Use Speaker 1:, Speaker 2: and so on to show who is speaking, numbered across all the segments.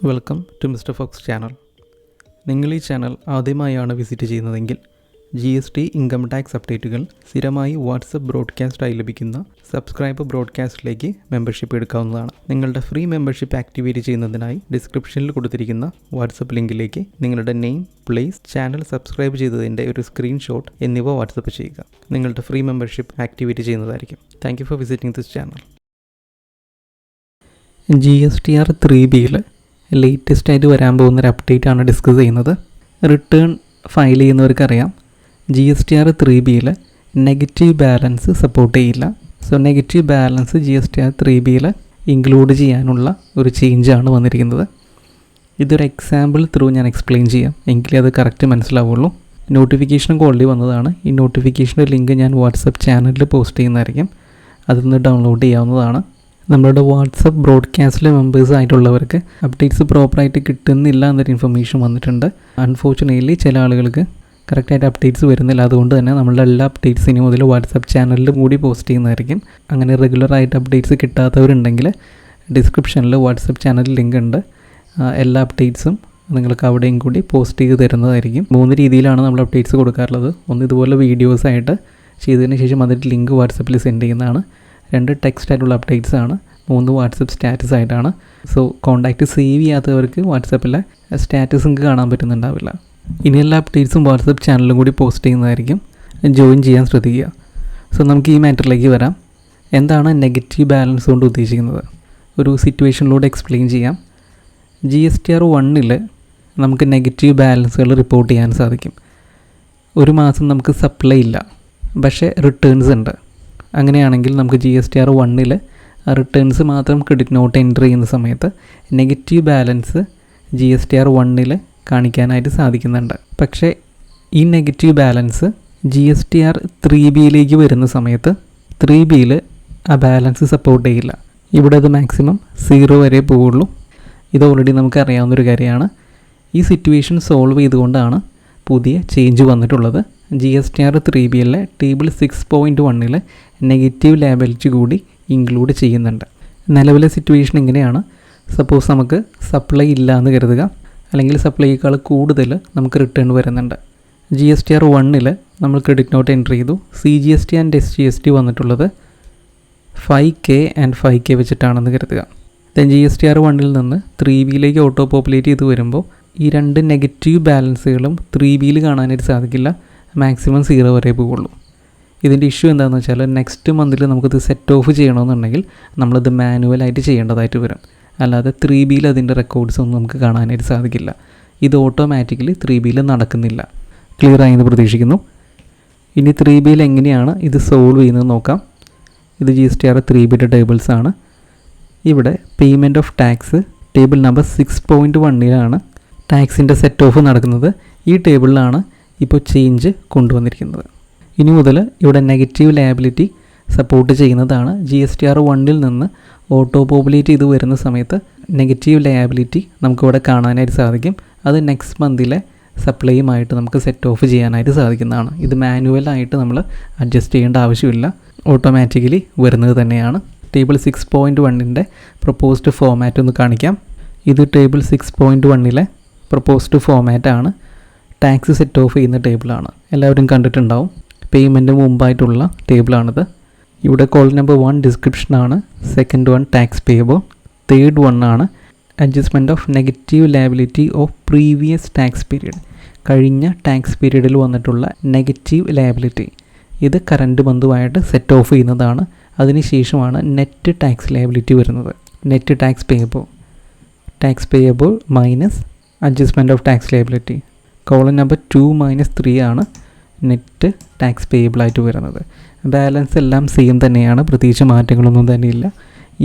Speaker 1: Welcome to mister Fox channel. നിങ്ങൾ ഈ channel ആദ്യമായാണ് വിസിറ്റ് ചെയ്യുന്നതെങ്കിൽ GST ഇൻകം ടാക്സ് അപ്ഡേറ്റുകൾ സ്ഥിരമായി വാട്സപ്പ് ബ്രോഡ്കാസ്റ്റായി ലഭിക്കുന്ന സബ്സ്ക്രൈബ് ബ്രോഡ്കാസ്റ്റിലേക്ക് മെമ്പർഷിപ്പ് എടുക്കാവുന്നതാണ്. നിങ്ങളുടെ ഫ്രീ മെമ്പർഷിപ്പ് ആക്ടിവേറ്റ് ചെയ്യുന്നതിനായി ഡിസ്ക്രിപ്ഷനിൽ കൊടുത്തിരിക്കുന്ന വാട്സപ്പ് ലിങ്കിലേക്ക് നിങ്ങളുടെ നെയിം, പ്ലേസ്, ചാനൽ സബ്സ്ക്രൈബ് ചെയ്തതിൻ്റെ ഒരു സ്ക്രീൻഷോട്ട് എന്നിവ വാട്സപ്പ് ചെയ്യുക. നിങ്ങളുടെ ഫ്രീ മെമ്പർഷിപ്പ് ആക്ടിവേറ്റ് ചെയ്യുന്നതായിരിക്കും. Thank you for visiting this channel. GSTR 3Bയിൽ ലേറ്റസ്റ്റ് ആയിട്ട് വരാൻ പോകുന്നൊരു അപ്ഡേറ്റ് ആണ് ഡിസ്കസ് ചെയ്യുന്നത്. റിട്ടേൺ ഫയൽ ചെയ്യുന്നവർക്കറിയാം GSTR 3Bയിൽ നെഗറ്റീവ് ബാലൻസ് സപ്പോർട്ട് ചെയ്യില്ല. സോ നെഗറ്റീവ് ബാലൻസ് GSTR 3Bയിൽ ഇൻക്ലൂഡ് ചെയ്യാനുള്ള ഒരു ചേഞ്ചാണ് വന്നിരിക്കുന്നത്. ഇതൊരു എക്സാമ്പിൾ ത്രൂ ഞാൻ എക്സ്പ്ലെയിൻ ചെയ്യാം, എങ്കിലേ അത് കറക്റ്റ് മനസ്സിലാവുള്ളൂ. നോട്ടിഫിക്കേഷൻ ഓൾറെഡി വന്നതാണ്. ഈ നോട്ടിഫിക്കേഷൻ്റെ ലിങ്ക് ഞാൻ വാട്സപ്പ് ചാനലിൽ പോസ്റ്റ് ചെയ്യുന്നതായിരിക്കും. അതൊന്ന് ഡൗൺലോഡ് ചെയ്യാവുന്നതാണ്. നമ്മളുടെ വാട്സപ്പ് ബ്രോഡ്കാസ്റ്റിലെ മെമ്പേഴ്സ് ആയിട്ടുള്ളവർക്ക് അപ്ഡേറ്റ്സ് പ്രോപ്പറായിട്ട് കിട്ടുന്നില്ല എന്നൊരു ഇൻഫർമേഷൻ വന്നിട്ടുണ്ട്. അൺഫോർച്ചുനേറ്റ്ലി ചില ആളുകൾക്ക് കറക്റ്റായിട്ട് അപ്ഡേറ്റ്സ് വരുന്നില്ല. അതുകൊണ്ട് തന്നെ നമ്മളുടെ എല്ലാ അപ്ഡേറ്റ്സ് ഇനി മുതൽ വാട്സപ്പ് ചാനലിൽ കൂടി പോസ്റ്റ് ചെയ്യുന്നതായിരിക്കും. അങ്ങനെ റെഗുലറായിട്ട് അപ്ഡേറ്റ്സ് കിട്ടാത്തവരുണ്ടെങ്കിൽ ഡിസ്ക്രിപ്ഷനിൽ വാട്സപ്പ് ചാനലിൽ ലിങ്ക് ഉണ്ട്. എല്ലാ അപ്ഡേറ്റ്സും നിങ്ങൾക്ക് അവിടെയും കൂടി പോസ്റ്റ് ചെയ്ത് തരുന്നതായിരിക്കും. 3 രീതിയിലാണ് നമ്മൾ അപ്ഡേറ്റ്സ് കൊടുക്കാറുള്ളത്. ഒന്ന് ഇതുപോലെ വീഡിയോസായിട്ട് ചെയ്തതിന് ശേഷം അതിൻ്റെ ലിങ്ക് വാട്സപ്പിൽ സെൻഡ് ചെയ്യുന്നതാണ്. 2 ടെക്സ്റ്റ് ആയിട്ടുള്ള അപ്ഡേറ്റ്സ് ആണ്. 3 വാട്സപ്പ് സ്റ്റാറ്റസ് ആയിട്ടാണ്. സോ കോൺടാക്റ്റ് സേവ് ചെയ്യാത്തവർക്ക് വാട്സപ്പിലെ സ്റ്റാറ്റസ് നിങ്ങൾക്ക് കാണാൻ പറ്റുന്നുണ്ടാവില്ല. ഇനി എല്ലാ അപ്ഡേറ്റ്സും വാട്സപ്പ് ചാനലിലും കൂടി പോസ്റ്റ് ചെയ്യുന്നതായിരിക്കും. ജോയിൻ ചെയ്യാൻ ശ്രദ്ധിക്കുക. സോ നമുക്ക് ഈ മാറ്ററിലേക്ക് വരാം. എന്താണ് നെഗറ്റീവ് ബാലൻസ് കൊണ്ട് ഉദ്ദേശിക്കുന്നത്? ഒരു സിറ്റുവേഷനിലൂടെ എക്സ്പ്ലെയിൻ ചെയ്യാം. GSTR 1ൽ നമുക്ക് നെഗറ്റീവ് ബാലൻസുകൾ റിപ്പോർട്ട് ചെയ്യാൻ സാധിക്കും. ഒരു മാസം നമുക്ക് സപ്ലൈ ഇല്ല, പക്ഷേ റിട്ടേൺസ് ഉണ്ട്. അങ്ങനെയാണെങ്കിൽ നമുക്ക് GSTR 1ൽ റിട്ടേൺസ് മാത്രം ക്രെഡിറ്റ് നോട്ട് എൻ്റർ ചെയ്യുന്ന സമയത്ത് നെഗറ്റീവ് ബാലൻസ് GSTR 1ൽ കാണിക്കാനായിട്ട് സാധിക്കുന്നുണ്ട്. പക്ഷേ ഈ നെഗറ്റീവ് ബാലൻസ് GSTR 3Bയിലേക്ക് വരുന്ന സമയത്ത് 3Bയിൽ ആ ബാലൻസ് സപ്പോർട്ട് ചെയ്യില്ല. ഇവിടെ അത് മാക്സിമം 0 വരെ പോവുള്ളൂ. ഇത് ഓൾറെഡി നമുക്ക് അറിയാവുന്നൊരു കാര്യമാണ്. ഈ സിറ്റുവേഷൻ സോൾവ് ചെയ്തുകൊണ്ടാണ് പുതിയ ചേഞ്ച് വന്നിട്ടുള്ളത്. GSTR 3Bയിലെ ടേബിൾ 6.1ൽ നെഗറ്റീവ് ലാബിലിറ്റി കൂടി ഇൻക്ലൂഡ് ചെയ്യുന്നുണ്ട്. നിലവിലെ സിറ്റുവേഷൻ ഇങ്ങനെയാണ്. സപ്പോസ് നമുക്ക് സപ്ലൈ ഇല്ല എന്ന് കരുതുക, അല്ലെങ്കിൽ സപ്ലൈയേക്കാൾ കൂടുതൽ നമുക്ക് റിട്ടേൺ വരുന്നുണ്ട്. GSTR 1ൽ നമ്മൾ ക്രെഡിറ്റ് നോട്ട് എൻ്റർ ചെയ്തു. CGST ആൻഡ് SGST വന്നിട്ടുള്ളത് 5K ആൻഡ് 5K വെച്ചിട്ടാണെന്ന് കരുതുക. ദെൻ GSTR 1ൽ നിന്ന് 3Bയിലേക്ക് ഓട്ടോ പോപ്പുലേറ്റ് ചെയ്ത് വരുമ്പോൾ ഈ 2 നെഗറ്റീവ് ബാലൻസുകളും 3Bയിൽ കാണാനായിട്ട് സാധിക്കില്ല. മാക്സിമം 0 വരെ പോവുള്ളൂ. ഇതിൻ്റെ ഇഷ്യൂ എന്താണെന്ന് വെച്ചാൽ നെക്സ്റ്റ് മന്തിൽ നമുക്കിത് സെറ്റ് ഓഫ് ചെയ്യണമെന്നുണ്ടെങ്കിൽ നമ്മളിത് മാനുവലായിട്ട് ചെയ്യേണ്ടതായിട്ട് വരും. അല്ലാതെ 3Bയിൽ അതിൻ്റെ റെക്കോർഡ്സ് ഒന്നും നമുക്ക് കാണാനായിട്ട് സാധിക്കില്ല. ഇത് ഓട്ടോമാറ്റിക്കലി 3Bയിൽ നടക്കുന്നില്ല. ക്ലിയർ ആയെന്ന് പ്രതീക്ഷിക്കുന്നു. ഇനി 3Bയിൽ എങ്ങനെയാണ് ഇത് സോൾവ് ചെയ്യുന്നത് നോക്കാം. ഇത് GSTR 3Bയുടെ ടേബിൾസ് ആണ്. ഇവിടെ payment of tax table number 6.1ലാണ് ടാക്സിൻ്റെ സെറ്റ് ഓഫ് നടക്കുന്നത്. ഈ ടേബിളിലാണ് ഇപ്പോൾ ചേഞ്ച് കൊണ്ടുവന്നിരിക്കുന്നത്. ഇനി മുതൽ ഇവിടെ നെഗറ്റീവ് ലയബിലിറ്റി സപ്പോർട്ട് ചെയ്യുന്നതാണ്. GSTR 1ൽ നിന്ന് ഓട്ടോ പോപ്പുലേറ്റ് ചെയ്ത് വരുന്ന സമയത്ത് നെഗറ്റീവ് ലയബിലിറ്റി നമുക്കിവിടെ കാണാനായിട്ട് സാധിക്കും. അത് നെക്സ്റ്റ് മന്തിലെ സപ്ലൈയുമായിട്ട് നമുക്ക് സെറ്റ് ഓഫ് ചെയ്യാനായിട്ട് സാധിക്കുന്നതാണ്. ഇത് മാനുവലായിട്ട് നമ്മൾ അഡ്ജസ്റ്റ് ചെയ്യേണ്ട ആവശ്യമില്ല, ഓട്ടോമാറ്റിക്കലി വരുന്നത് തന്നെയാണ്. ടേബിൾ 6.1ൻ്റെ പ്രൊപ്പോസ്ഡ് ഫോമാറ്റ് ഒന്ന് കാണിക്കാം. ഇത് ടേബിൾ 6.1ലെ പ്രൊപ്പോസ്ഡ് ഫോമാറ്റാണ്. ടാക്സ് സെറ്റ് ഓഫ് ചെയ്യുന്ന ടേബിളാണ്. എല്ലാവരും കണ്ടിട്ടുണ്ടാവും. പേയ്മെൻറ്റ് മുമ്പായിട്ടുള്ള ടേബിളാണിത്. ഇവിടെ കോളം നമ്പർ 1 ഡിസ്ക്രിപ്ഷനാണ്, സെക്കൻഡ് 1 ടാക്സ് പേയബിൾ, തേർഡ് 1 ആണ് adjustment of negative liability of previous tax period. കഴിഞ്ഞ ടാക്സ് പീരീഡിൽ വന്നിട്ടുള്ള നെഗറ്റീവ് ലയബിലിറ്റി ഇത് കറൻറ്റ് ബന്ധുവായിട്ട് സെറ്റ് ഓഫ് ചെയ്യുന്നതാണ്. അതിനുശേഷമാണ് നെറ്റ് ടാക്സ് ലയബിലിറ്റി വരുന്നത്. Net tax payable minus adjustment of tax liability. Column number 2 - 3 ആണ് നെറ്റ് ടാക്സ് പേയബിളായിട്ട് വരുന്നത്. ബാലൻസ് എല്ലാം സെയിം തന്നെയാണ്, പ്രത്യേകിച്ച് മാറ്റങ്ങളൊന്നും തന്നെയില്ല.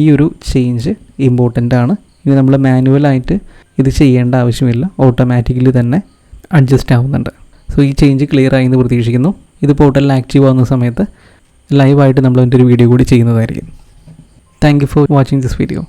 Speaker 1: ഈ ഒരു ചേഞ്ച് ഇമ്പോർട്ടൻ്റ് ആണ്. ഇനി നമ്മൾ മാനുവലായിട്ട് ഇത് ചെയ്യേണ്ട ആവശ്യമില്ല, ഓട്ടോമാറ്റിക്കലി തന്നെ അഡ്ജസ്റ്റ് ആവുന്നുണ്ട്. സോ ഈ ചേഞ്ച് ക്ലിയർ ആയി എന്ന് പ്രതീക്ഷിക്കുന്നു. ഇത് പോർട്ടലിൽ ആക്റ്റീവ് ആവുന്ന സമയത്ത് ലൈവായിട്ട് നമ്മൾ അതിൻ്റെ ഒരു വീഡിയോ കൂടി ചെയ്യുന്നതായിരിക്കും. Thank you for watching this video.